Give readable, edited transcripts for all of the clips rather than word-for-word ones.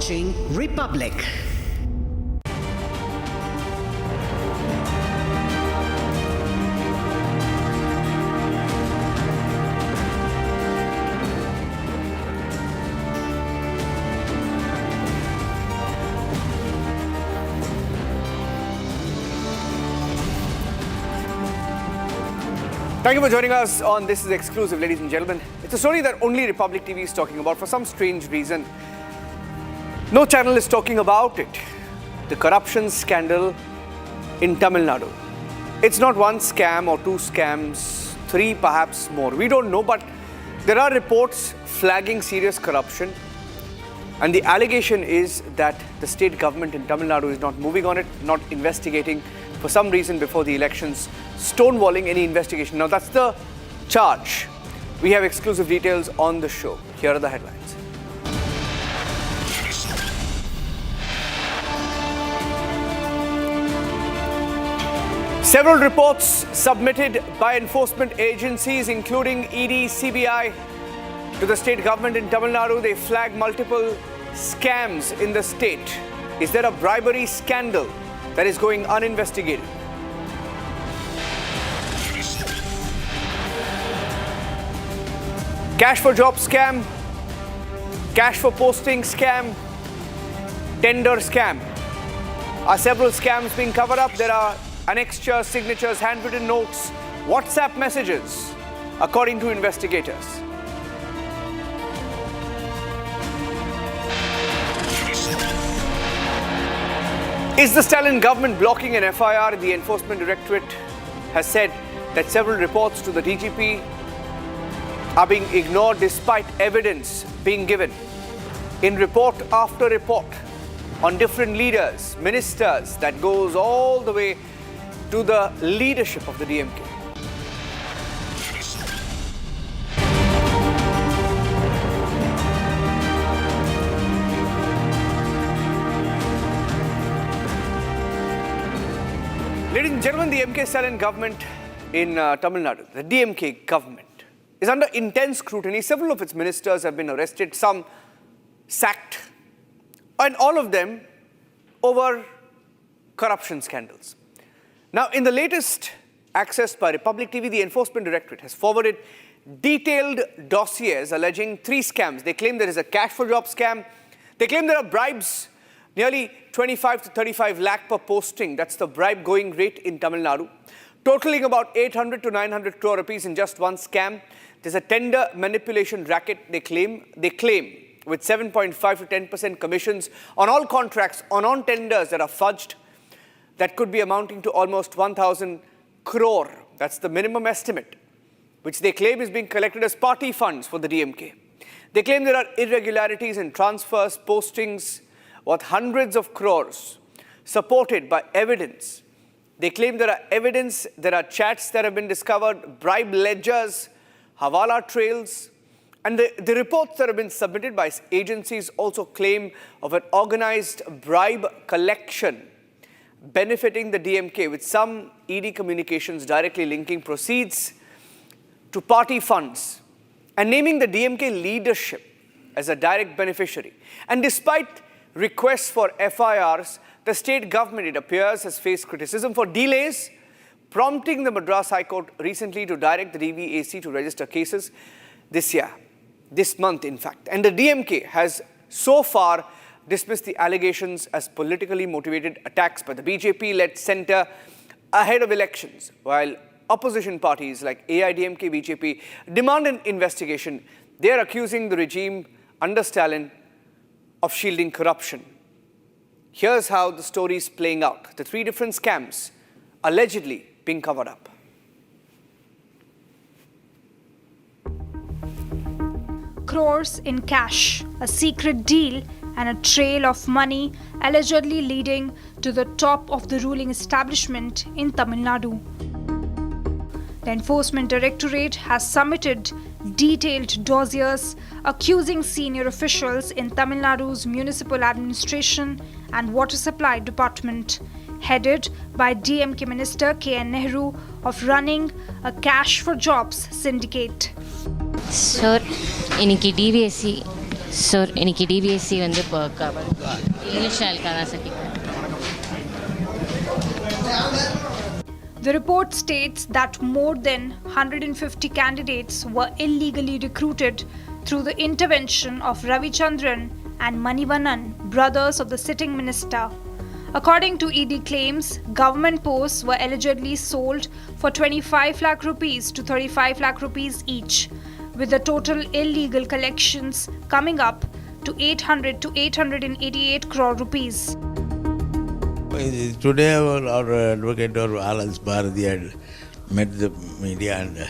watching Republic. Thank you for joining us on This Is Exclusive, ladies and gentlemen. It's a story that only Republic TV is talking about for some strange reason. No channel is talking about it. The corruption scandal in Tamil Nadu. It's not one scam or two scams, three perhaps more. We don't know, but there are reports flagging serious corruption. And the allegation is that the state government in Tamil Nadu is not moving on it, not investigating for some reason before the elections, stonewalling any investigation. Now that's the charge. We have exclusive details on the show. Here are the headlines. Several reports submitted by enforcement agencies, including ED, CBI, to the state government in Tamil Nadu. They flag multiple scams in the state. Is there a bribery scandal that is going uninvestigated? Cash for job scam, cash for posting scam, tender scam. Are several scams being covered up? There are annexures, signatures, handwritten notes, WhatsApp messages, according to investigators. Is the Stalin government blocking an FIR? The Enforcement Directorate has said that several reports to the DGP are being ignored despite evidence being given in report after report on different leaders, ministers, that goes all the way to the leadership of the DMK. Ladies and gentlemen, the MK Stalin government in Tamil Nadu, the DMK government, is under intense scrutiny. Several of its ministers have been arrested, some sacked, and all of them over corruption scandals. Now, in the latest accessed by Republic TV, the Enforcement Directorate has forwarded detailed dossiers alleging three scams. They claim there is a cash for job scam. They claim there are bribes, nearly 25 to 35 lakh per posting. That's the bribe going rate in Tamil Nadu, totaling about 800 to 900 crore rupees in just one scam. There's a tender manipulation racket, they claim, with 7.5 to 10% commissions on all contracts, on tenders that are fudged, that could be amounting to almost 1,000 crore. That's the minimum estimate, which they claim is being collected as party funds for the DMK. They claim there are irregularities in transfers, postings worth hundreds of crores, supported by evidence. They claim there are evidence, there are chats that have been discovered, bribe ledgers, Hawala trails, and the reports that have been submitted by agencies also claim of an organized bribe collection benefiting the DMK, with some ED communications directly linking proceeds to party funds and naming the DMK leadership as a direct beneficiary. And despite requests for FIRs, the state government, it appears, has faced criticism for delays, prompting the Madras High Court recently to direct the DVAC to register cases this month in fact. And the DMK has so far dismissed the allegations as politically motivated attacks by the BJP-led centre ahead of elections, while opposition parties like AIDMK, BJP demand an investigation. They are accusing the regime under Stalin of shielding corruption. Here's how the story is playing out. The three different scams allegedly being covered up. Crores in cash, a secret deal, and a trail of money allegedly leading to the top of the ruling establishment in Tamil Nadu. The Enforcement Directorate has submitted detailed dossiers accusing senior officials in Tamil Nadu's Municipal Administration and Water Supply Department, headed by DMK Minister KN Nehru, of running a cash for jobs syndicate. Sir, இன்னைக்கு DVSC so இன்னைக்கு DVSC வந்து இப்போ English Kalasakthi. The report states that more than 150 candidates were illegally recruited through the intervention of Ravichandran and Manivannan, brothers of the sitting minister. According to ED claims, government posts were allegedly sold for 25 lakh rupees to 35 lakh rupees each, with the total illegal collections coming up to 800 to 888 crore rupees. Today our advocate or Alan Bharati had met the media and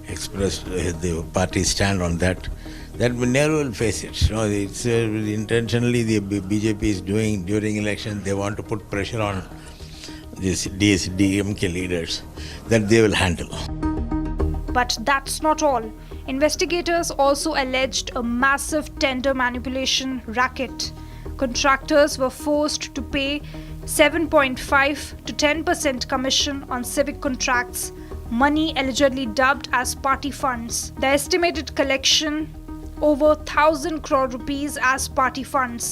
expressed the party stand on that. That Nehru will face it. You know, it's intentionally the BJP is doing during election. They want to put pressure on these DMK leaders that they will handle. But that's not all. Investigators also alleged a massive tender manipulation racket. Contractors were forced to pay 7.5 to 10% commission on civic contracts, money allegedly dubbed as party funds. The estimated collection over 1,000 crore rupees as party funds.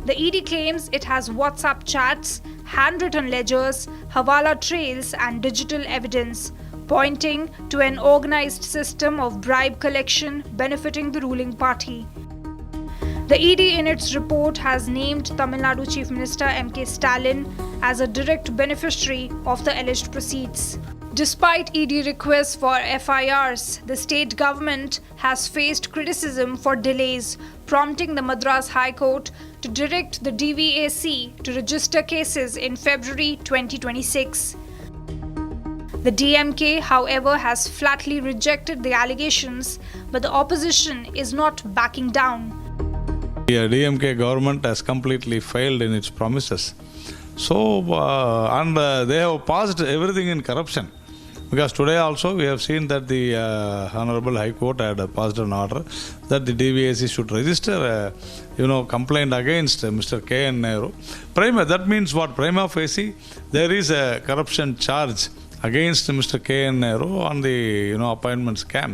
The ED claims it has WhatsApp chats, handwritten ledgers, hawala trails and digital evidence, pointing to an organized system of bribe collection benefiting the ruling party. The ED in its report has named Tamil Nadu Chief Minister MK Stalin as a direct beneficiary of the alleged proceeds. Despite ED requests for FIRs, the state government has faced criticism for delays, prompting the Madras High Court to direct the DVAC to register cases in February 2026. The DMK, however, has flatly rejected the allegations, but the opposition is not backing down. The DMK government has completely failed in its promises. So, they have passed everything in corruption. Because today also we have seen that the Honorable High Court had passed an order that the DVAC should register complaint against Mr. K.N. Nehru. That means what? Prima facie, there is a corruption charge against Mr. K.N. Nehru on the appointment scam.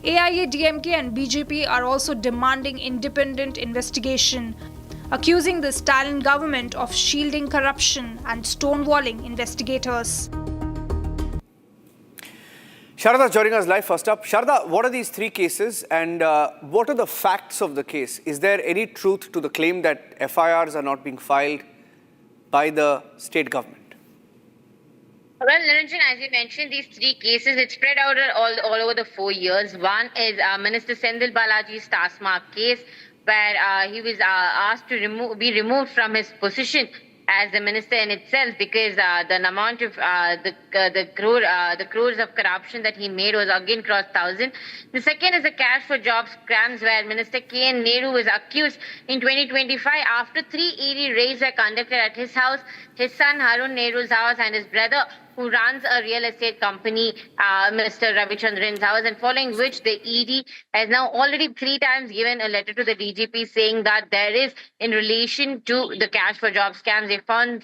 AIA, DMK and BJP are also demanding independent investigation, accusing the Stalin government of shielding corruption and stonewalling investigators. Sharada joining us live first up. Sharada, what are these three cases and what are the facts of the case? Is there any truth to the claim that FIRs are not being filed by the state government? Well, Niranjan, as you mentioned, these three cases, it's spread out all over the 4 years. One is Minister Sendil Balaji's Tasmark case, where he was asked to be removed from his position as the minister in itself because the amount of the crores of corruption that he made was again crossed 1,000. The second is the cash for jobs scams, where Minister K.N. Nehru was accused in 2025 after 3 ED raids were conducted at his house, his son Harun Nehru's house, and his brother, who runs a real estate company, Mr. Ravichandran's house, and following which the ED has now already 3 times given a letter to the DGP saying that there is, in relation to the cash for job scams, they found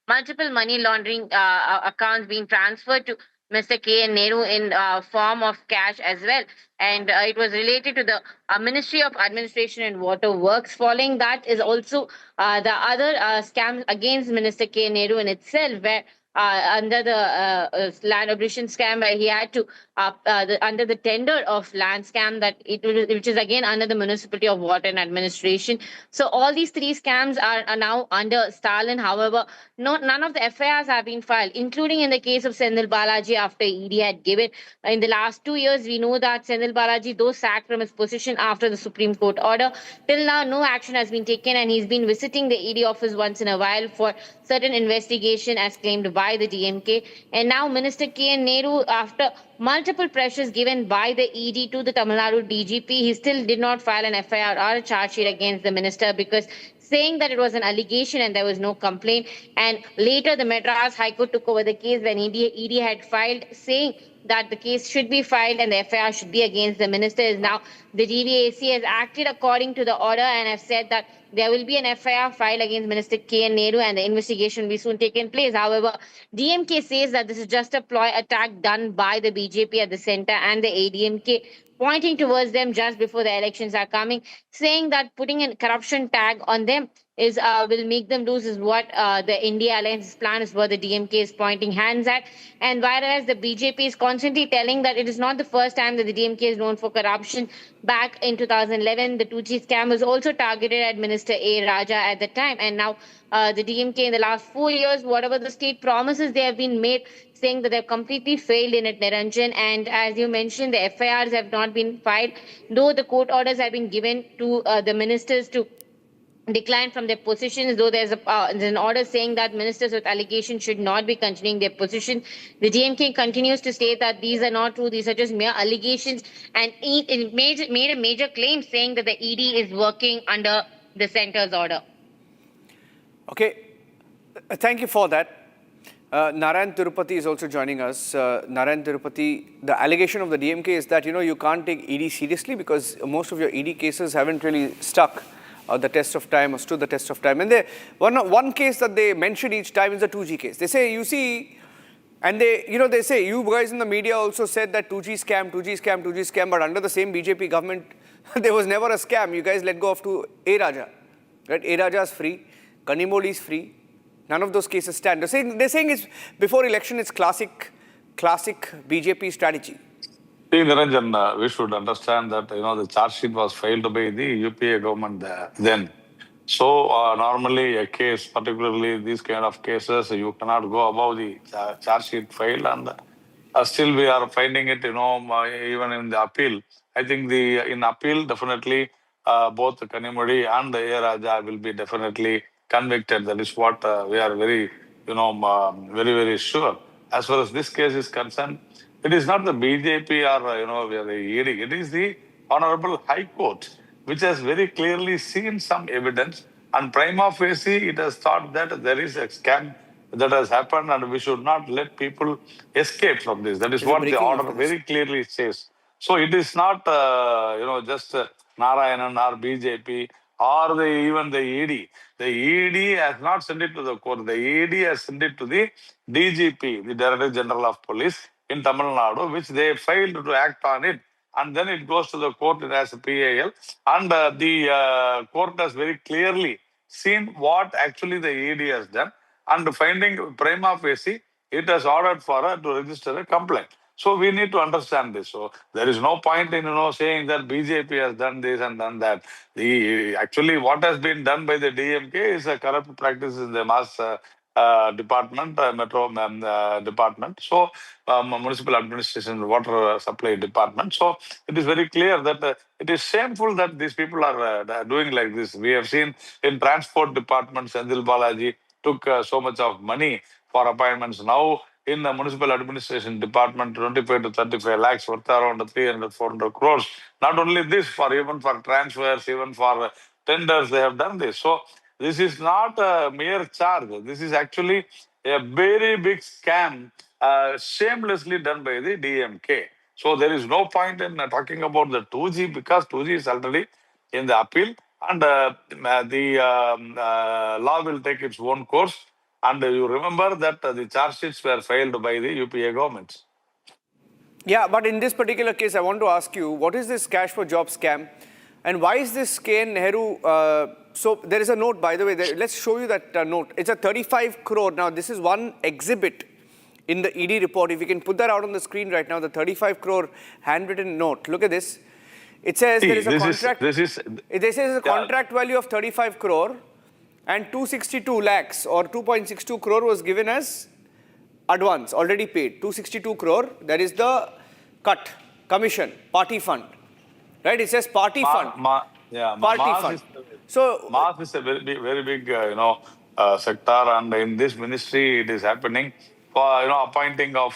multiple money laundering accounts being transferred to Mr. K.N. Nehru in form of cash as well. And it was related to the Ministry of Administration and Water Works. Following that is also the other scams against Minister K.N. Nehru in itself, where under the land abolition scam, where he had to under the tender of land scam which is again under the Municipality of Water and Administration. So all these three scams are now under Stalin. However, none of the FIRs have been filed, including in the case of Sendil Balaji after ED had given. In the last 2 years, we know that Sendil Balaji, though sacked from his position after the Supreme Court order, till now no action has been taken, and he's been visiting the ED office once in a while for certain investigation as claimed by the DMK. And now Minister K.N. Nehru, after multiple pressures given by the ED to the Tamil Nadu DGP, he still did not file an FIR or a charge sheet against the minister, because saying that it was an allegation and there was no complaint. And later the Madras High Court took over the case when ED had filed saying that the case should be filed and the FIR should be against the minister. Is now the DVAC has acted according to the order and have said that there will be an FIR filed against Minister K.N. Nehru and the investigation will be soon taken place. However, DMK says that this is just a ploy attack done by the BJP at the center and the ADMK, pointing towards them just before the elections are coming, saying that putting a corruption tag on them is will make them lose is what the India Alliance plan is what the DMK is pointing hands at. And whereas the BJP is constantly telling that it is not the first time that the DMK is known for corruption. Back in 2011, the 2G scam was also targeted at Minister A. Raja at the time. And now the DMK in the last 4 years, whatever the state promises they have been made, saying that they've completely failed in it, Niranjan. And as you mentioned, the FIRs have not been filed, though the court orders have been given to the ministers to decline from their positions, though there's an order saying that ministers with allegations should not be continuing their position. The DMK continues to state that these are not true, these are just mere allegations, and it made a major claim saying that the ED is working under the centre's order. Okay, thank you for that. Narayan Tirupati is also joining us. Narayan Tirupati, the allegation of the DMK is that, you can't take ED seriously because most of your ED cases haven't really stuck the test of time or stood the test of time. And one case that they mention each time is the 2G case. They say, you see, and they say, you guys in the media also said that 2G scam, but under the same BJP government, there was never a scam. You guys let go of A. Raja, right? A. Raja is free, Kanimoli is free. None of those cases stand. They're saying it's before election, it's classic BJP strategy. See, Niranjan, we should understand that, the charge sheet was filed by the UPA government then. So, normally a case, particularly these kind of cases, you cannot go above the charge sheet filed, and still we are finding it, even in the appeal. I think in appeal, definitely, both Kanimudi and A. Raja will be definitely convicted. That is what we are very, very, very sure. As far as this case is concerned, it is not the BJP or, we are the ED. It is the Honorable High Court, which has very clearly seen some evidence. And prima facie, it has thought that there is a scam that has happened and we should not let people escape from this. That is what the order very clearly says. So it is not, just Narayanan or BJP or even the ED. The ED has not sent it to the court. The ED has sent it to the DGP, the Director General of Police in Tamil Nadu, which they failed to act on it. And then it goes to the court as a PAL. And the court has very clearly seen what actually the ED has done. And finding prima facie, it has ordered for her to register a complaint. So we need to understand this. So there is no point in saying that BJP has done this and done that. Actually, what has been done by the DMK is a corrupt practice in the mass department, metro department. So municipal administration, water supply department. So it is very clear that it is shameful that these people are doing like this. We have seen in transport department, Sendil Balaji took so much of money for appointments. Now in the municipal administration department, 25 to 35 lakhs worth around 300, 400 crores. Not only this, even for transfers, even for tenders, they have done this. So this is not a mere charge. This is actually a very big scam, shamelessly done by the DMK. So there is no point in talking about the 2G because 2G is already in the appeal and the law will take its own course. And you remember that the charge sheets were filed by the UPA government. Yeah, but in this particular case, I want to ask you, what is this cash for job scam? And why is this K.N. Nehru? So there is a note, by the way. Let's show you that note. It's a 35 crore. Now, this is one exhibit in the ED report. If you can put that out on the screen right now, the 35 crore handwritten note. Look at this. It says there is a contract. This says a contract value of 35 crore. And 262 lakhs or 2.62 crore was given as advance, already paid. 262 crore, that is the cut, commission, party fund. Right? It says party fund. Party fund. So, Mass is a very big, sector, and in this ministry, it is happening for, appointing of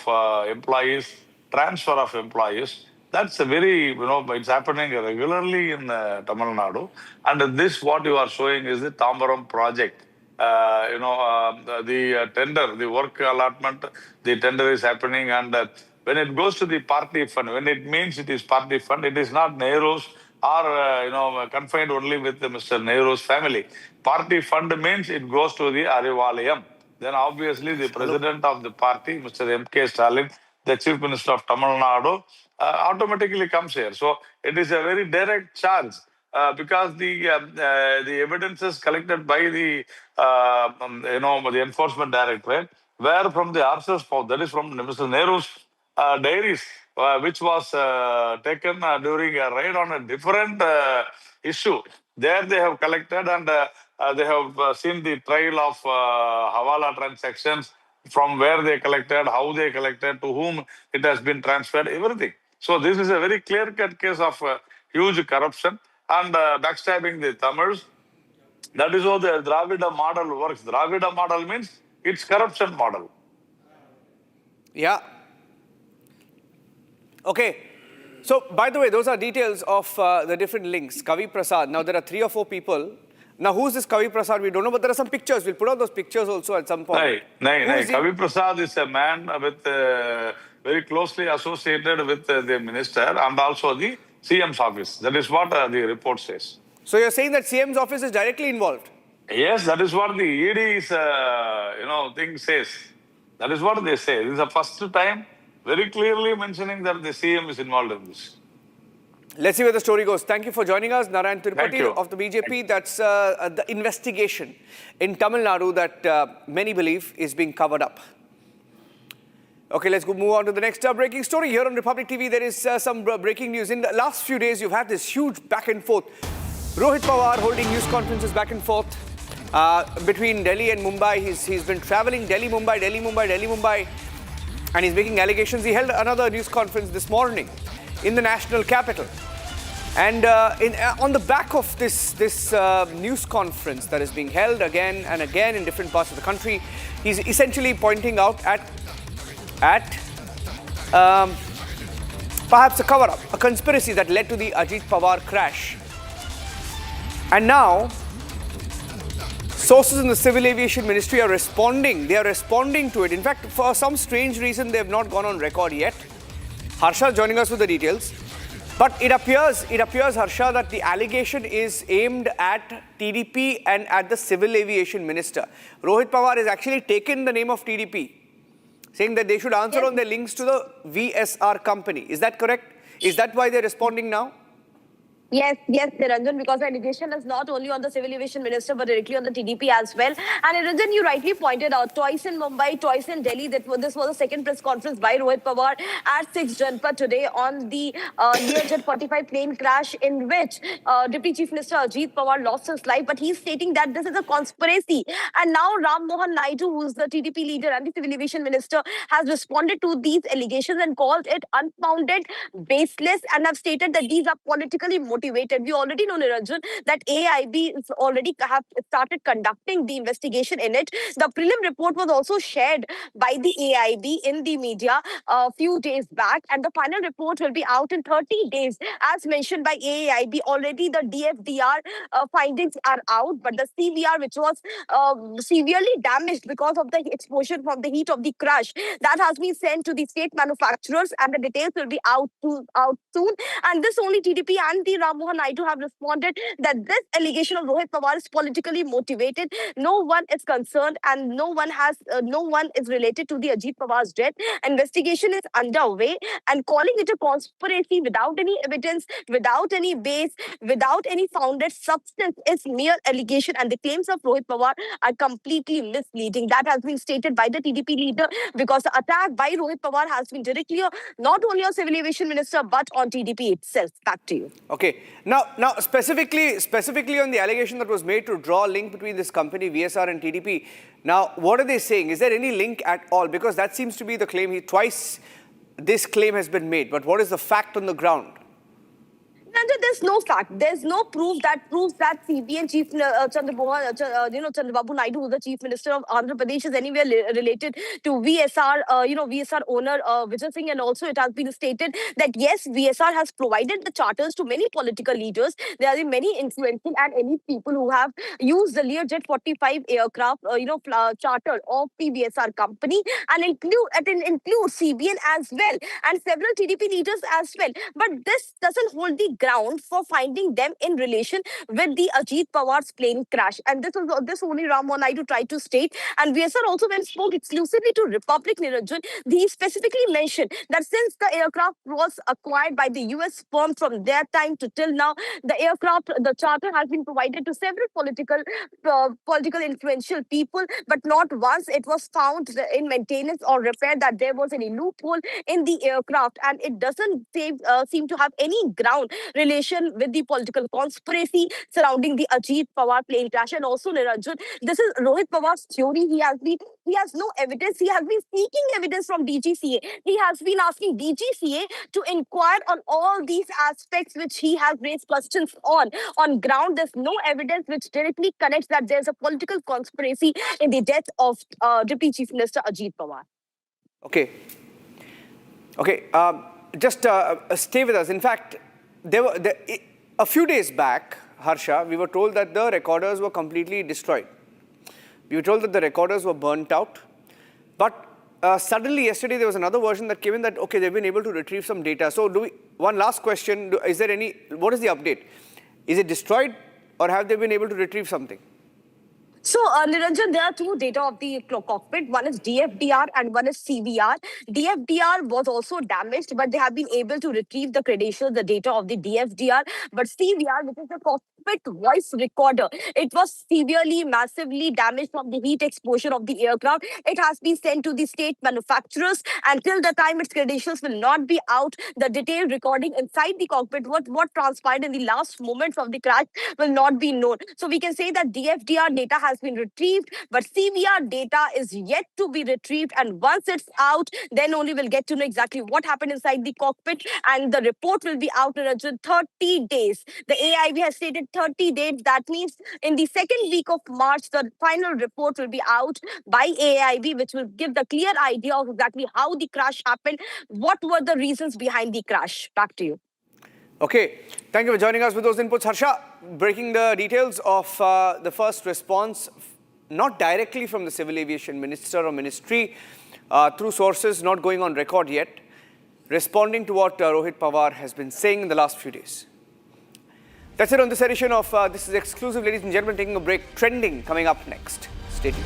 employees, transfer of employees. That's a very, it's happening regularly in Tamil Nadu. And this, what you are showing is the Tambaram project. The tender, the work allotment, the tender is happening. And when it goes to the party fund, when it means it is party fund, it is not Nehru's are confined only with Mr. Nehru's family. Party fund means it goes to the Arivalayam. Then obviously the president of the party, Mr. MK Stalin, the chief minister of Tamil Nadu, automatically comes here. So it is a very direct charge. Because the evidences collected by the the enforcement directorate were from the RSS file, that is from Mr. Nehru's diaries, which was taken during a raid on a different issue. There they have collected and they have seen the trail of Hawala transactions, from where they collected, how they collected, to whom it has been transferred, everything. So this is a very clear-cut case of huge corruption and backstabbing the Tamils. That is how the Dravida model works. Dravida model means it's corruption model. Yeah. Okay. So, by the way, those are details of the different links. Kavi Prasad. Now, there are 3 or 4 people. Now, who's this Kavi Prasad? We don't know, but there are some pictures. We'll put out those pictures also at some point. No. Kavi Prasad is a man with very closely associated with the minister and also the CM's office. That is what the report says. So, you're saying that CM's office is directly involved? Yes, that is what the ED's thing says. That is what they say. This is the first time very clearly mentioning that the CM is involved in this. Let's see where the story goes. Thank you for joining us, Narayan Thank Tirupati you. of the BJP. That's the investigation in Tamil Nadu that many believe is being covered up. Okay, let's move on to the next breaking story. Here on Republic TV, there is some breaking news. In the last few days, you've had this huge back and forth. Rohit Pawar holding news conferences back and forth between Delhi and Mumbai. He's been traveling Delhi, Mumbai, and he's making allegations. He held another news conference this morning in the national capital. And on the back of this news conference that is being held again and again in different parts of the country, he's essentially pointing out at perhaps a cover-up, a conspiracy that led to the Ajit Pawar crash. And now, sources in the Civil Aviation Ministry are responding. They are responding to it. In fact, for some strange reason, they have not gone on record yet. Harsha joining us with the details. But it appears, Harsha, that the allegation is aimed at TDP and at the Civil Aviation Minister. Rohit Pawar has actually taken the name of TDP, saying that they should answer on their links to the VSR company. Is that correct? Is that why they're responding now? Yes, Niranjan, because the allegation is not only on the Civil Aviation Minister, but directly on the TDP as well. And Niranjan, you rightly pointed out, twice in Mumbai, twice in Delhi. This was the second press conference by Rohit Pawar at 6 Janpad today on the Learjet 45 plane crash, in which Deputy Chief Minister Ajit Pawar lost his life. But he's stating that this is a conspiracy. And now Ram Mohan Naidu, who's the TDP leader and the Civil Aviation Minister, has responded to these allegations and called it unfounded, baseless, and have stated that these are politically motivated. We already know, Niranjan, that AIB is already have started conducting the investigation in it. The prelim report was also shared by the AIB in the media a few days back, and the final report will be out in 30 days. As mentioned by AIB, already the DFDR findings are out, but the CVR, which was severely damaged because of the exposure from the heat of the crash, that has been sent to the state manufacturers, and the details will be out soon. And this only TDP and the Ram Mohan Naidu have responded that this allegation of Rohit Pawar is politically motivated. No one is concerned, and no one is related to the Ajit Pawar's death. Investigation is underway, and calling it a conspiracy without any evidence, without any base, without any founded substance is mere allegation, and the claims of Rohit Pawar are completely misleading. That has been stated by the TDP leader, because the attack by Rohit Pawar has been directly not only on Civil Aviation Minister but on TDP itself. Back to you. Okay. Now specifically on the allegation that was made to draw a link between this company, VSR, and TDP. Now, what are they saying? Is there any link at all? Because that seems to be the claim. Twice this claim has been made. But what is the fact on the ground? There's no fact. There's no proof that proves that CBN Chief Chandrababu Naidu, who's the Chief Minister of Andhra Pradesh, is anywhere related to VSR, VSR owner Vijay Singh. And also it has been stated that yes, VSR has provided the charters to many political leaders. There are many influential and elite people who have used the Learjet 45 aircraft, charter of the VSR company, and include CBN as well, and several TDP leaders as well. But this doesn't hold the ground for finding them in relation with the Ajit Pawar's plane crash. And this only Ram Naidu tried to state. And VSR also, when spoke exclusively to Republic Niranjan, he specifically mentioned that since the aircraft was acquired by the US firm from their time to till now, the charter has been provided to several political influential people, but not once it was found in maintenance or repair that there was any loophole in the aircraft, and it doesn't seem to have any ground relation with the political conspiracy surrounding the Ajit Pawar plane crash. And also, Niranjan, this is Rohit Pawar's theory. He has no evidence. He has been seeking evidence from DGCA. He has been asking DGCA to inquire on all these aspects which he has raised questions on. On ground, there's no evidence which directly connects that there's a political conspiracy in the death of Deputy Chief Minister Ajit Pawar. Okay. Just stay with us. In fact, a few days back, Harsha, we were told that the recorders were completely destroyed. We were told that the recorders were burnt out. But suddenly, yesterday, there was another version that came in that, okay, they've been able to retrieve some data. So, one last question, what is the update? Is it destroyed, or have they been able to retrieve something? So, Niranjan, there are two data of the cockpit. One is DFDR and one is CVR. DFDR was also damaged, but they have been able to retrieve the credentials, the data of the DFDR. But CVR, which is the cockpit voice recorder, it was severely, massively damaged from the heat exposure of the aircraft. It has been sent to the state manufacturers, and till the time its credentials will not be out, the detailed recording inside the cockpit, what transpired in the last moments of the crash, will not be known. So we can say that DFDR data has been retrieved, but CVR data is yet to be retrieved, and once it's out, then only we'll get to know exactly what happened inside the cockpit, and the report will be out in 30 days. The AIB has stated 30 days. That means in the second week of March, the final report will be out by AIB, which will give the clear idea of exactly how the crash happened, what were the reasons behind the crash. Back to you. Okay, thank you for joining us with those inputs. Harsha, breaking the details of the first response, not directly from the Civil Aviation Minister or Ministry, through sources not going on record yet, responding to what Rohit Pawar has been saying in the last few days. That's it on this edition of This is Exclusive. Ladies and gentlemen, taking a break. Trending coming up next. Stay tuned.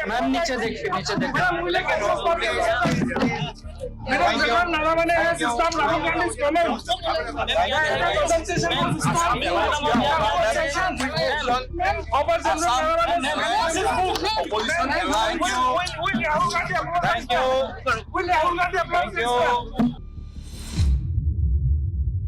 Ma'am नीचे देखिए Thank you.